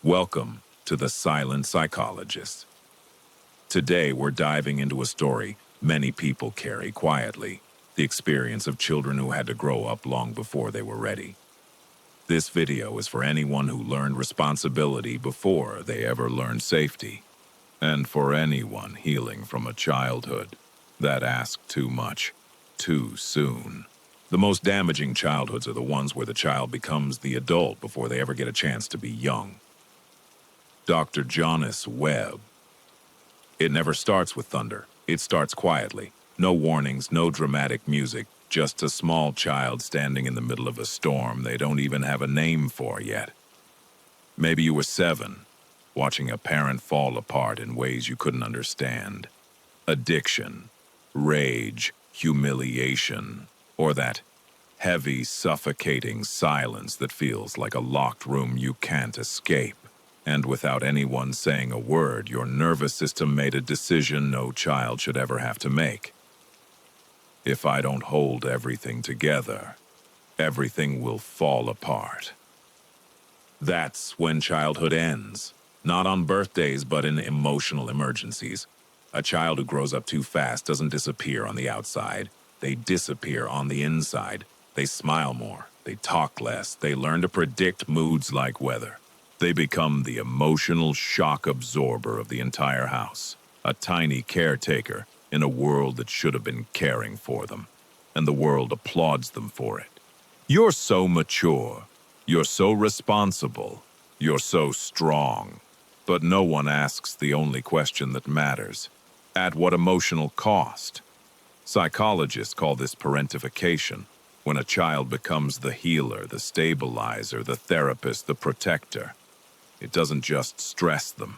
Welcome to The Silent Psychologist. Today we're diving into a story many people carry quietly, the experience of children who had to grow up long before they were ready. This video is for anyone who learned responsibility before they ever learned safety, and for anyone healing from a childhood that asked too much, too soon. The most damaging childhoods are the ones where the child becomes the adult before they ever get a chance to be young. Dr. Jonas Webb. It never starts with thunder. It starts quietly. No warnings, no dramatic music, just a small child standing in the middle of a storm they don't even have a name for yet. Maybe you were 7, watching a parent fall apart in ways you couldn't understand. Addiction, rage, humiliation, or that heavy, suffocating silence that feels like a locked room you can't escape. And without anyone saying a word, your nervous system made a decision no child should ever have to make. If I don't hold everything together, everything will fall apart. That's when childhood ends. Not on birthdays, but in emotional emergencies. A child who grows up too fast doesn't disappear on the outside. They disappear on the inside. They smile more. They talk less. They learn to predict moods like weather. They become the emotional shock absorber of the entire house, a tiny caretaker in a world that should have been caring for them, and the world applauds them for it. You're so mature, you're so responsible, you're so strong, but no one asks the only question that matters. At what emotional cost? Psychologists call this parentification, when a child becomes the healer, the stabilizer, the therapist, the protector. It doesn't just stress them,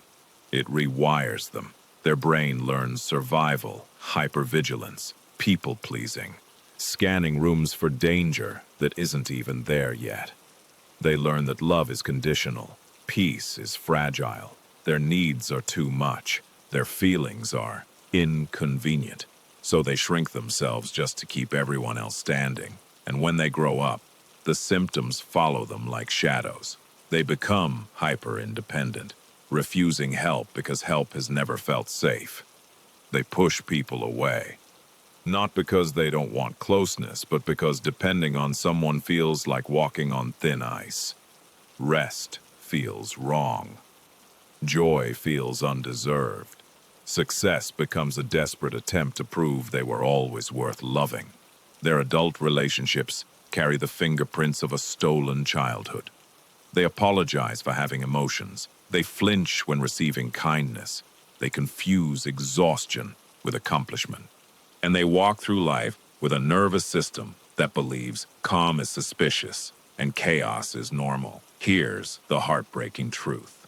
it rewires them. Their brain learns survival, hypervigilance, people-pleasing, scanning rooms for danger that isn't even there yet. They learn that love is conditional, peace is fragile, their needs are too much, their feelings are inconvenient. So they shrink themselves just to keep everyone else standing. And when they grow up, the symptoms follow them like shadows. They become hyper-independent, refusing help because help has never felt safe. They push people away, not because they don't want closeness, but because depending on someone feels like walking on thin ice. Rest feels wrong. Joy feels undeserved. Success becomes a desperate attempt to prove they were always worth loving. Their adult relationships carry the fingerprints of a stolen childhood. They apologize for having emotions. They flinch when receiving kindness. They confuse exhaustion with accomplishment. And they walk through life with a nervous system that believes calm is suspicious and chaos is normal. Here's the heartbreaking truth.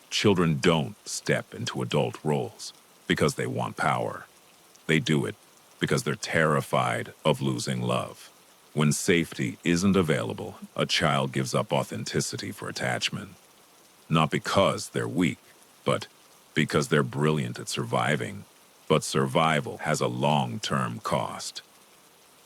Children don't step into adult roles because they want power. They do it because they're terrified of losing love. When safety isn't available, a child gives up authenticity for attachment. Not because they're weak, but because they're brilliant at surviving. But survival has a long-term cost.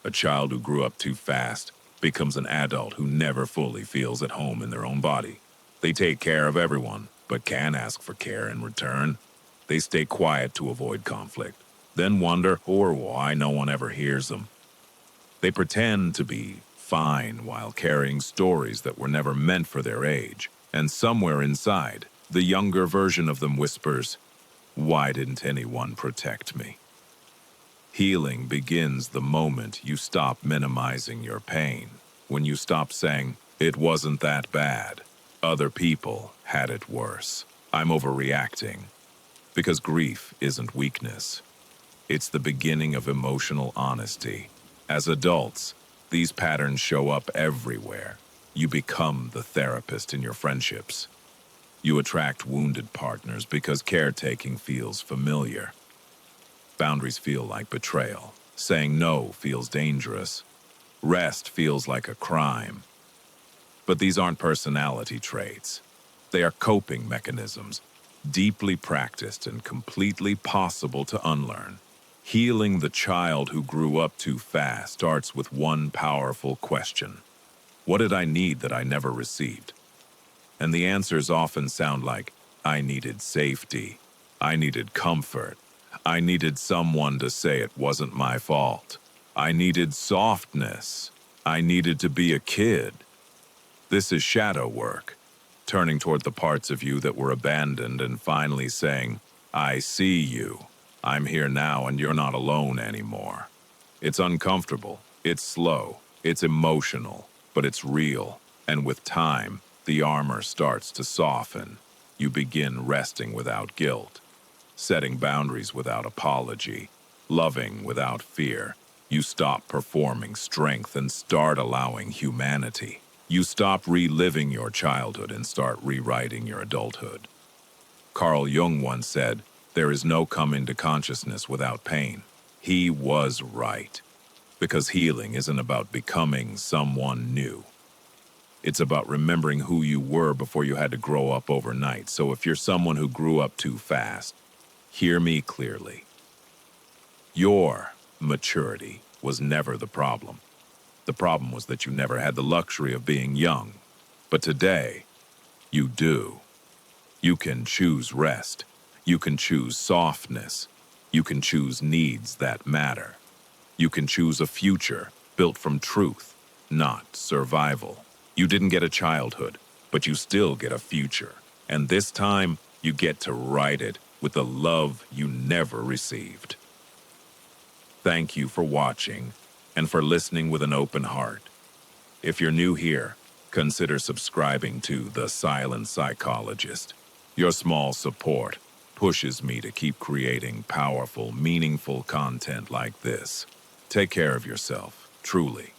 A child who grew up too fast becomes an adult who never fully feels at home in their own body. They take care of everyone, but can't ask for care in return. They stay quiet to avoid conflict, then wonder why no one ever hears them. They pretend to be fine while carrying stories that were never meant for their age. And somewhere inside, the younger version of them whispers, "Why didn't anyone protect me?" Healing begins the moment you stop minimizing your pain. When you stop saying, "It wasn't that bad. Other people had it worse. I'm overreacting." Because grief isn't weakness. It's the beginning of emotional honesty. As adults, these patterns show up everywhere. You become the therapist in your friendships. You attract wounded partners because caretaking feels familiar. Boundaries feel like betrayal. Saying no feels dangerous. Rest feels like a crime. But these aren't personality traits. They are coping mechanisms, deeply practiced and completely possible to unlearn. Healing the child who grew up too fast starts with one powerful question. What did I need that I never received? And the answers often sound like, I needed safety. I needed comfort. I needed someone to say it wasn't my fault. I needed softness. I needed to be a kid. This is shadow work, turning toward the parts of you that were abandoned and finally saying, I see you. I'm here now and you're not alone anymore. It's uncomfortable, it's slow, it's emotional, but it's real. And with time, the armor starts to soften. You begin resting without guilt, setting boundaries without apology, loving without fear. You stop performing strength and start allowing humanity. You stop reliving your childhood and start rewriting your adulthood. Carl Jung once said, there is no coming to consciousness without pain. He was right, because healing isn't about becoming someone new. It's about remembering who you were before you had to grow up overnight. So if you're someone who grew up too fast, hear me clearly. Your maturity was never the problem. The problem was that you never had the luxury of being young. But today, you do. You can choose rest. You can choose softness. You can choose needs that matter. You can choose a future built from truth, not survival. You didn't get a childhood, but you still get a future. And this time, you get to write it with the love you never received. Thank you for watching and for listening with an open heart. If you're new here, consider subscribing to The Silent Psychologist. Your small support pushes me to keep creating powerful, meaningful content like this. Take care of yourself, truly.